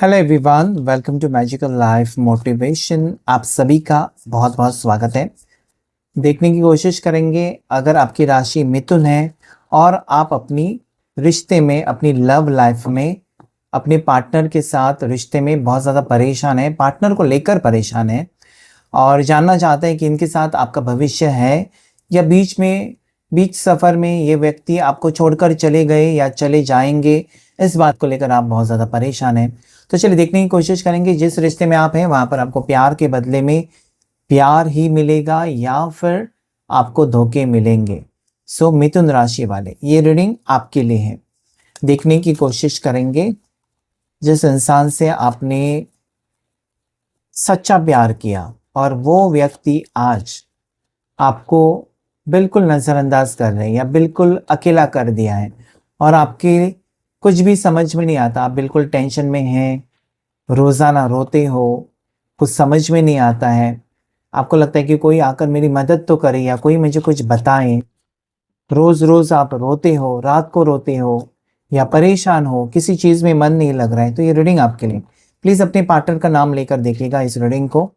Hello everyone, welcome to magical life motivation. आप सभी का बहुत बहुत स्वागत है। देखने की कोशिश करेंगे, अगर आपकी राशि मिथुन है और आप अपनी रिश्ते में, अपनी लव लाइफ में, अपने पार्टनर के साथ रिश्ते में बहुत ज़्यादा परेशान है, पार्टनर को लेकर परेशान है और जानना चाहते हैं कि इनके साथ आपका भविष्य है या बीच सफ़र में ये व्यक्ति आपको छोड़कर चले गए या चले जाएंगे, इस बात को लेकर आप बहुत ज़्यादा परेशान हैं। तो चलिए देखने की कोशिश करेंगे, जिस रिश्ते में आप हैं वहाँ पर आपको प्यार के बदले में प्यार ही मिलेगा या फिर आपको धोखे मिलेंगे। सो मिथुन राशि वाले, ये रीडिंग आपके लिए है। देखने की कोशिश करेंगे, जिस इंसान से आपने सच्चा प्यार किया और वो व्यक्ति आज आपको बिल्कुल नज़रअंदाज कर रहे हैं या बिल्कुल अकेला कर दिया है और आपके कुछ भी समझ में नहीं आता, आप बिल्कुल टेंशन में हैं, रोज़ाना रोते हो, कुछ समझ में नहीं आता है, आपको लगता है कि कोई आकर मेरी मदद तो करे या कोई मुझे कुछ बताए। रोज़ रोज़ आप रोते हो, रात को रोते हो या परेशान हो, किसी चीज़ में मन नहीं लग रहा है, तो ये रीडिंग आपके लिए। प्लीज़ अपने पार्टनर का नाम लेकर देखिएगा इस रीडिंग को,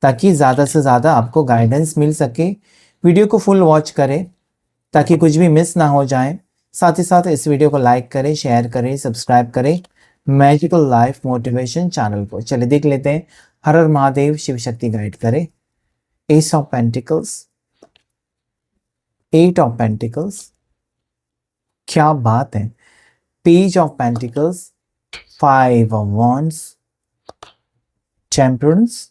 ताकि ज़्यादा से ज़्यादा आपको गाइडेंस मिल सके। वीडियो को फुल वॉच करें ताकि कुछ भी मिस ना हो जाए। साथ ही साथ इस वीडियो को लाइक करें, शेयर करें, सब्सक्राइब करें मैजिकल लाइफ मोटिवेशन चैनल को। चलिए देख लेते हैं, हर हर महादेव, शिव शक्ति गाइड करे। S of pentacles, 8 of pentacles, क्या बात है, page of pentacles, 5 of wands, temperance,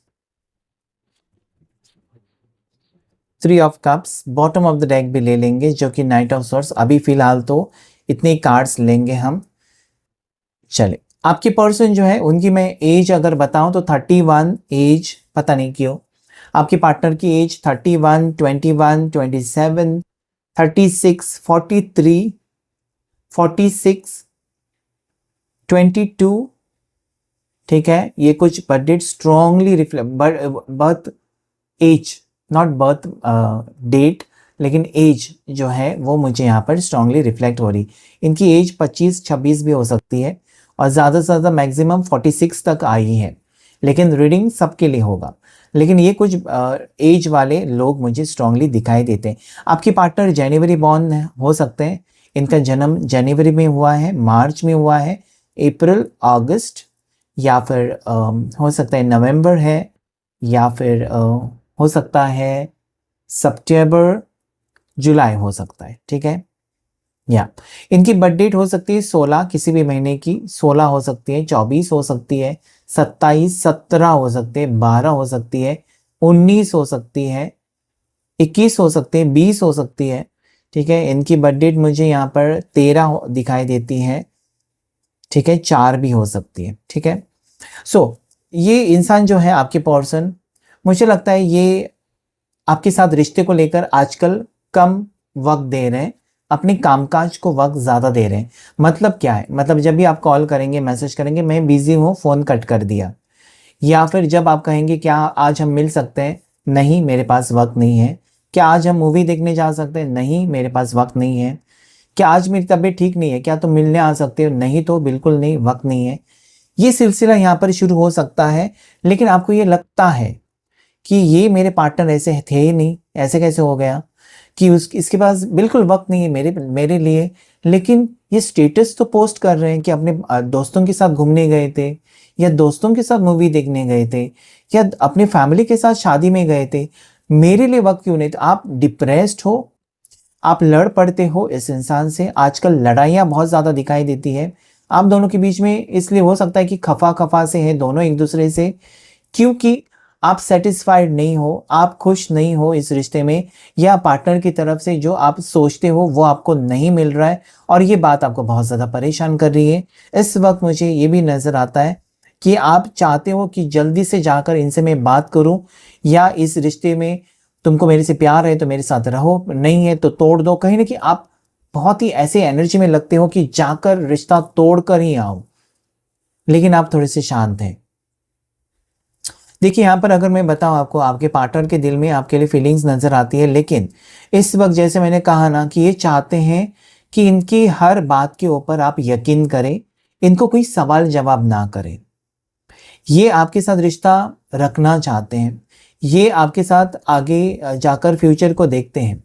3 of cups. Bottom of the deck भी ले लेंगे, जो कि नाइट ऑफ सॉर्ड्स। अभी फिलहाल तो इतने कार्ड्स लेंगे हम। चले, आपकी पर्सन जो है उनकी मैं एज अगर बताऊं तो 31 एज, पता नहीं क्यों आपके पार्टनर की एज 31, 21, 27, 36, 43, 46, 22। ठीक है, ये कुछ birth strongly reflect, birth age, not birth date, लेकिन एज जो है वो मुझे यहाँ पर स्ट्रांगली रिफ्लेक्ट हो रही। इनकी एज 25-26 भी हो सकती है और ज़्यादा से ज़्यादा मैक्सिमम 46 तक आई है, लेकिन रीडिंग सबके लिए होगा। लेकिन ये कुछ एज वाले लोग मुझे स्ट्रांगली दिखाई देते हैं। आपके पार्टनर जनवरी बॉर्न हो सकते हैं, इनका जन्म जनवरी में हुआ है, मार्च में हुआ है, अप्रैल, अगस्त, या फिर हो सकता है नवंबर है, या फिर हो सकता है सितंबर, जुलाई हो सकता है। ठीक है, या इनकी बर्थ डेट हो सकती है 16 किसी भी महीने की, 16 हो सकती है, 24 हो सकती है, 27, 17 हो सकती है, 12 हो सकती है, 19 हो सकती है, 21 हो सकती है, 20 हो सकती है। ठीक है, इनकी बर्थ डेट मुझे यहाँ पर 13 दिखाई देती है। ठीक है, 4 भी हो सकती है। ठीक है, सो ये इंसान जो है आपके पर्सन, मुझे लगता है ये आपके साथ रिश्ते को लेकर आजकल कम वक्त दे रहे हैं, अपने कामकाज को वक्त ज़्यादा दे रहे हैं। मतलब क्या है, मतलब जब भी आप कॉल करेंगे, मैसेज करेंगे, मैं बिजी हूँ, फ़ोन कट कर दिया। या फिर जब आप कहेंगे क्या आज हम मिल सकते हैं, नहीं मेरे पास वक्त नहीं है। क्या आज हम मूवी देखने जा सकते हैं, नहीं मेरे पास वक्त नहीं है। क्या आज मेरी तबीयत ठीक नहीं है, क्या तुम मिलने आ सकते हो, नहीं तो बिल्कुल नहीं, वक्त नहीं है। ये सिलसिला यहाँ पर शुरू हो सकता है, लेकिन आपको ये लगता है कि ये मेरे पार्टनर ऐसे थे ही नहीं, ऐसे कैसे हो गया कि इसके पास बिल्कुल वक्त नहीं है मेरे लिए। लेकिन ये स्टेटस तो पोस्ट कर रहे हैं कि अपने दोस्तों के साथ घूमने गए थे, या दोस्तों के साथ मूवी देखने गए थे, या अपने फैमिली के साथ शादी में गए थे। मेरे लिए वक्त क्यों नहीं? तो आप डिप्रेस्ड हो, आप लड़ पड़ते हो इस इंसान से। आजकल लड़ाइयाँ बहुत ज़्यादा दिखाई देती है आप दोनों के बीच में, इसलिए हो सकता है कि खफा खफा से हैं दोनों एक दूसरे से, क्योंकि आप सेटिस्फाइड नहीं हो, आप खुश नहीं हो इस रिश्ते में, या पार्टनर की तरफ से जो आप सोचते हो वो आपको नहीं मिल रहा है और ये बात आपको बहुत ज़्यादा परेशान कर रही है। इस वक्त मुझे ये भी नज़र आता है कि आप चाहते हो कि जल्दी से जाकर इनसे मैं बात करूं, या इस रिश्ते में तुमको मेरे से प्यार है तो मेरे साथ रहो, नहीं है तो तोड़ दो। कहीं ना कहीं आप बहुत ही ऐसे एनर्जी में लगते हो कि जाकर रिश्ता तोड़ कर ही आओ, लेकिन आप थोड़े से शांत हैं। देखिए यहाँ पर अगर मैं बताऊँ आपको, आपके पार्टनर के दिल में आपके लिए फीलिंग्स नज़र आती है, लेकिन इस वक्त जैसे मैंने कहा ना कि ये चाहते हैं कि इनकी हर बात के ऊपर आप यकीन करें, इनको कोई सवाल जवाब ना करें। ये आपके साथ रिश्ता रखना चाहते हैं, ये आपके साथ आगे जाकर फ्यूचर को देखते हैं।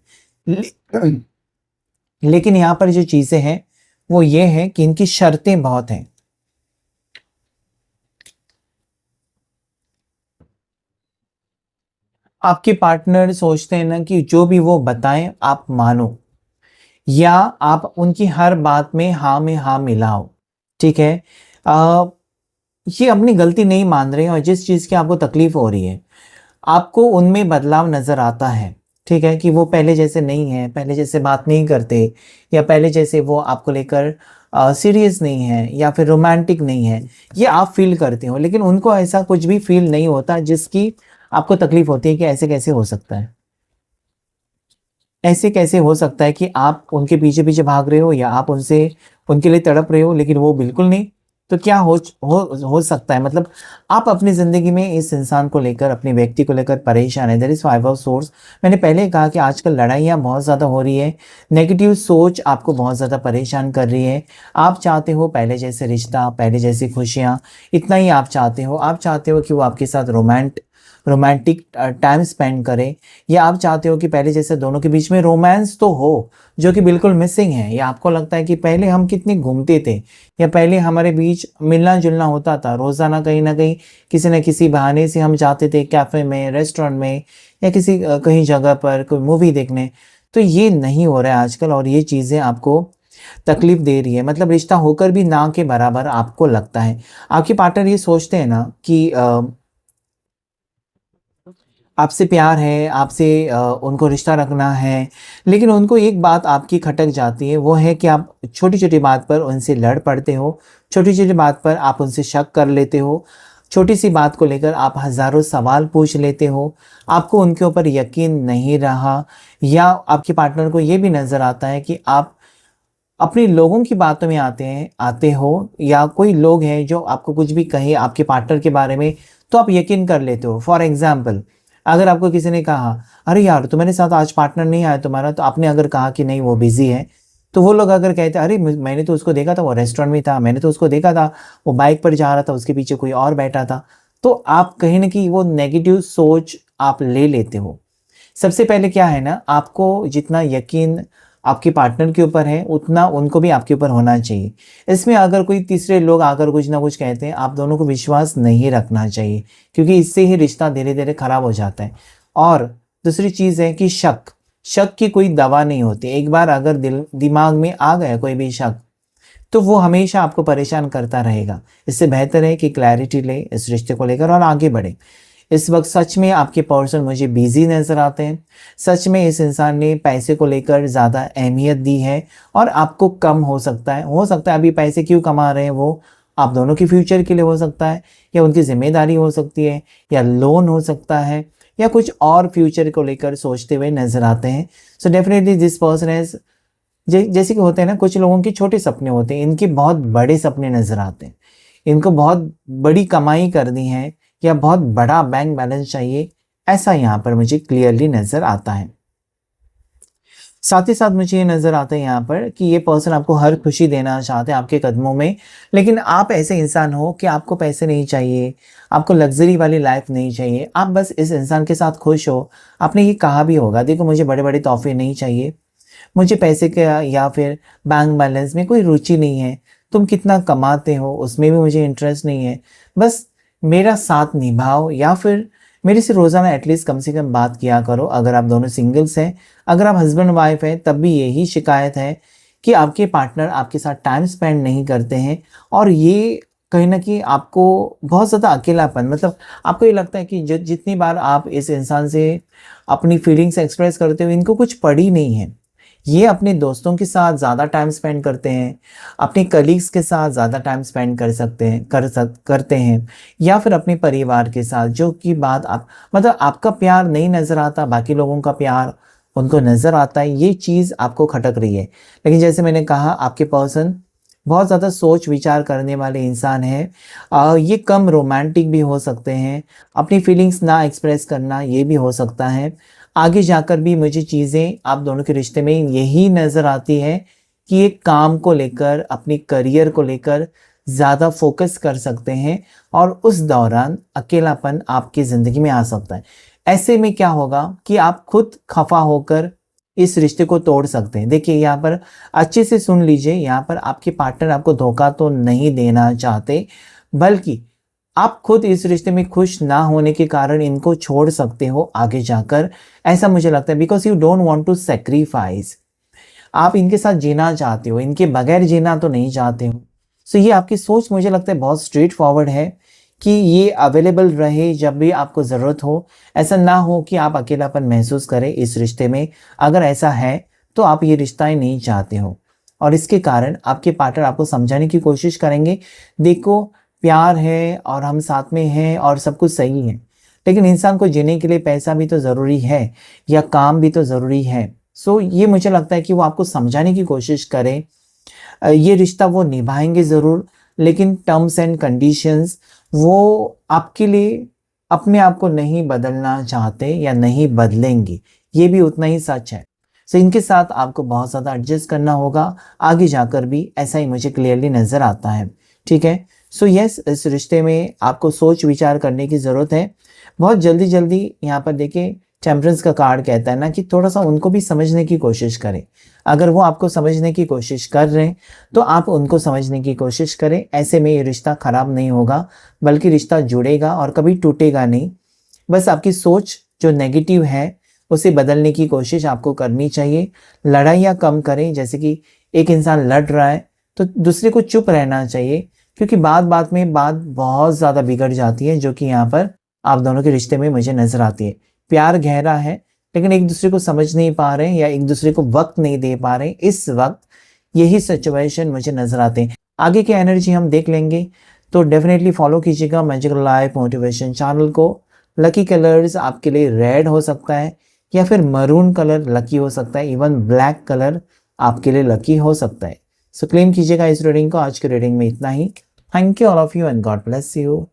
लेकिन यहाँ पर जो चीज़ें हैं वो ये है कि इनकी शर्तें बहुत हैं। आपके पार्टनर सोचते हैं ना कि जो भी वो बताएं आप मानो, या आप उनकी हर बात में हाँ मिलाओ। ठीक है। अ, ये अपनी गलती नहीं मान रहे हैं और जिस चीज़ की आपको तकलीफ हो रही है, आपको उनमें बदलाव नज़र आता है। ठीक है, कि वो पहले जैसे नहीं है, पहले जैसे बात नहीं करते, या पहले जैसे वो आपको लेकर सीरियस नहीं है, या फिर रोमांटिक नहीं है, ये आप फील करते हो। लेकिन उनको ऐसा कुछ भी फील नहीं होता जिसकी आपको तकलीफ होती है कि ऐसे कैसे हो सकता है। ऐसे कैसे हो सकता है कि आप उनके पीछे-पीछे भाग रहे हो या आप उनसे उनके लिए तड़प रहे हो लेकिन वो बिल्कुल नहीं। तो क्या हो सकता है, मतलब आप अपनी ज़िंदगी में इस इंसान को लेकर, अपने व्यक्ति को लेकर परेशान हैं। That is 5 of source. मैंने पहले ही कहा कि आजकल लड़ाइयाँ बहुत ज़्यादा हो रही है, नेगेटिव सोच आपको बहुत ज़्यादा परेशान कर रही है। आप चाहते हो पहले जैसे रिश्ता, पहले जैसी खुशियाँ, इतना ही आप चाहते हो। आप चाहते हो कि वो आपके साथ रोमांटिक टाइम स्पेंड करें, या आप चाहते हो कि पहले जैसे दोनों के बीच में रोमांस तो हो, जो कि बिल्कुल मिसिंग है। या आपको लगता है कि पहले हम कितने घूमते थे, या पहले हमारे बीच मिलना-जुलना होता था, रोज़ाना कहीं न कहीं किसी न किसी बहाने से हम जाते थे कैफ़े में, रेस्टोरेंट में, या किसी कहीं जगह पर कोई मूवी देखने। तो ये नहीं हो रहा है आजकल और ये चीज़ें आपको तकलीफ़ दे रही है। मतलब रिश्ता होकर भी ना के बराबर आपको लगता है। आपके पार्टनर ये सोचते हैं ना कि आपसे प्यार है, आपसे उनको रिश्ता रखना है, लेकिन उनको एक बात आपकी खटक जाती है, वो है कि आप छोटी-छोटी बात पर उनसे लड़ पड़ते हो, छोटी-छोटी बात पर आप उनसे शक कर लेते हो, छोटी-सी बात को लेकर आप हज़ारों सवाल पूछ लेते हो, आपको उनके ऊपर यकीन नहीं रहा, या आपके पार्टनर को ये भी नज़र आता है कि आप अपने लोगों की बातों में आते हो, या कोई लोग हैं जो आपको कुछ भी कहे आपके पार्टनर के बारे में, तो आप यकीन कर लेते हो। फॉर एग्ज़ाम्पल, अगर आपको किसी ने कहा, "अरे यार! तुम्हारे साथ आज पार्टनर नहीं आया तुम्हारा", तो आपने अगर कहा कि नहीं वो बिज़ी है, तो वो लोग अगर कहते, "अरे! मैंने तो उसको देखा था, वो रेस्टोरेंट में था, मैंने तो उसको देखा था, वो बाइक पर जा रहा था, उसके पीछे कोई और बैठा था।" तो आप कहीं न कहीं वो नेगेटिव सोच आप ले लेते हो। सबसे पहले क्या है ना, आपको जितना यकीन आपके पार्टनर के ऊपर है, उतना उनको भी आपके ऊपर होना चाहिए। इसमें अगर कोई तीसरे लोग आकर कुछ ना कुछ कहते हैं, आप दोनों को विश्वास नहीं रखना चाहिए, क्योंकि इससे ही रिश्ता धीरे-धीरे खराब हो जाता है। और दूसरी चीज़ है कि शक की कोई दवा नहीं होती। एक बार अगर दिमाग में आ गया कोई भी शक, तो वो हमेशा आपको परेशान करता रहेगा। इससे बेहतर है कि क्लैरिटी लें इस रिश्ते को लेकर और आगे बढ़ें। इस वक़्त सच में आपके पर्सन मुझे बिज़ी नज़र आते हैं। सच में इस इंसान ने पैसे को लेकर ज़्यादा अहमियत दी है और आपको कम हो सकता है। हो सकता है अभी पैसे क्यों कमा रहे हैं वो, आप दोनों के फ्यूचर के लिए हो सकता है, या उनकी ज़िम्मेदारी हो सकती है, या लोन हो सकता है, या कुछ और फ्यूचर को लेकर सोचते हुए नज़र आते हैं। सो डेफ़िनिटली दिस पर्सन हैज़, जैसे कि होते हैं ना, कुछ लोगों के छोटे सपने होते हैं, इनके बहुत बड़े सपने नज़र आते हैं। इनको बहुत बड़ी कमाई करनी है, या बहुत बड़ा बैंक बैलेंस चाहिए, ऐसा यहाँ पर मुझे क्लियरली नज़र आता है। साथ ही साथ मुझे ये नज़र आता है यहाँ पर कि ये पर्सन आपको हर खुशी देना चाहते हैं आपके कदमों में, लेकिन आप ऐसे इंसान हो कि आपको पैसे नहीं चाहिए, आपको लग्ज़री वाली लाइफ़ नहीं चाहिए, आप बस इस इंसान के साथ खुश हो। आपने ये कहा भी होगा, देखो मुझे बड़े-बड़े तोहफ़े नहीं चाहिए, मुझे पैसे का या फिर बैंक बैलेंस में कोई रुचि नहीं है, तुम कितना कमाते हो उसमें भी मुझे इंटरेस्ट नहीं है, बस मेरा साथ निभाओ, या फिर मेरे से रोज़ाना एटलीस्ट कम से कम बात किया करो। अगर आप दोनों सिंगल्स हैं, अगर आप हस्बैंड वाइफ हैं, तब भी यही शिकायत है कि आपके पार्टनर आपके साथ टाइम स्पेंड नहीं करते हैं, और ये कहीं न कहीं आपको बहुत ज़्यादा अकेलापन, मतलब आपको ये लगता है कि जितनी बार आप इस इंसान से अपनी फीलिंग्स एक्सप्रेस करते हो, इनको कुछ पड़ी नहीं है। ये अपने दोस्तों के साथ ज़्यादा टाइम स्पेंड करते हैं, अपने कलीग्स के साथ ज़्यादा टाइम स्पेंड करते हैं, या फिर अपने परिवार के साथ, जो कि बात आप, मतलब आपका प्यार नहीं नज़र आता, बाकी लोगों का प्यार उनको नज़र आता है, ये चीज़ आपको खटक रही है। लेकिन जैसे मैंने कहा, आपके पर्सन बहुत ज़्यादा सोच विचार करने वाले इंसान हैं। ये कम रोमांटिक भी हो सकते हैं, अपनी फीलिंग्स ना एक्सप्रेस करना ये भी हो सकता है। आगे जाकर भी मुझे चीज़ें आप दोनों के रिश्ते में यही नज़र आती है कि ये काम को लेकर, अपने करियर को लेकर ज़्यादा फोकस कर सकते हैं और उस दौरान अकेलापन आपकी ज़िंदगी में आ सकता है। ऐसे में क्या होगा कि आप खुद खफा होकर इस रिश्ते को तोड़ सकते हैं। देखिए यहाँ पर अच्छे से सुन लीजिए, यहाँ पर आपके पार्टनर आपको धोखा तो नहीं देना चाहते, बल्कि आप खुद इस रिश्ते में खुश ना होने के कारण इनको छोड़ सकते हो आगे जाकर, ऐसा मुझे लगता है। Because you don't want to sacrifice, आप इनके साथ जीना चाहते हो, इनके बगैर जीना तो नहीं चाहते हो। सो ये आपकी सोच मुझे लगता है बहुत स्ट्रेट फॉरवर्ड है कि ये अवेलेबल रहे जब भी आपको ज़रूरत हो। ऐसा ना हो कि आप अकेलापन महसूस करें इस रिश्ते में। अगर ऐसा है तो आप ये रिश्ता ही नहीं चाहते हो, और इसके कारण आपके पार्टनर आपको समझाने की कोशिश करेंगे, देखो प्यार है और हम साथ में हैं और सब कुछ सही है, लेकिन इंसान को जीने के लिए पैसा भी तो ज़रूरी है या काम भी तो ज़रूरी है। सो ये मुझे लगता है कि वो आपको समझाने की कोशिश करें। ये रिश्ता वो निभाएंगे ज़रूर, लेकिन टर्म्स एंड कंडीशंस वो आपके लिए अपने आप को नहीं बदलना चाहते या नहीं बदलेंगे, ये भी उतना ही सच है। सो इनके साथ आपको बहुत ज़्यादा एडजस्ट करना होगा आगे जाकर भी, ऐसा ही मुझे क्लियरली नज़र आता है। ठीक है, सो यस, इस रिश्ते में आपको सोच विचार करने की ज़रूरत है। बहुत जल्दी जल्दी यहाँ पर देखिए टेम्परेंस का कार्ड कहता है ना कि थोड़ा सा उनको भी समझने की कोशिश करें। अगर वो आपको समझने की कोशिश कर रहे हैं तो आप उनको समझने की कोशिश करें। ऐसे में ये रिश्ता ख़राब नहीं होगा, बल्कि रिश्ता जुड़ेगा और कभी टूटेगा नहीं। बस आपकी सोच जो नेगेटिव है उसे बदलने की कोशिश आपको करनी चाहिए। लड़ाइयाँ कम करें, जैसे कि एक इंसान लड़ रहा है तो दूसरे को चुप रहना चाहिए, क्योंकि बात बात में बात बहुत ज़्यादा बिगड़ जाती है, जो कि यहाँ पर आप दोनों के रिश्ते में मुझे नज़र आती है। प्यार गहरा है लेकिन एक दूसरे को समझ नहीं पा रहे हैं या एक दूसरे को वक्त नहीं दे पा रहे हैं, इस वक्त यही सिचुएशन मुझे नज़र आते हैं। आगे की एनर्जी हम देख लेंगे, तो डेफिनेटली फॉलो कीजिएगा मैजिकल लाइफ मोटिवेशन चैनल को। लकी कलर्स आपके लिए रेड हो सकता है या फिर मरून कलर लकी हो सकता है, इवन ब्लैक कलर आपके लिए लकी हो सकता है। सो क्लेम कीजिएगा इस रीडिंग को। आज के रीडिंग में इतना ही। Thank you all of you and God bless you.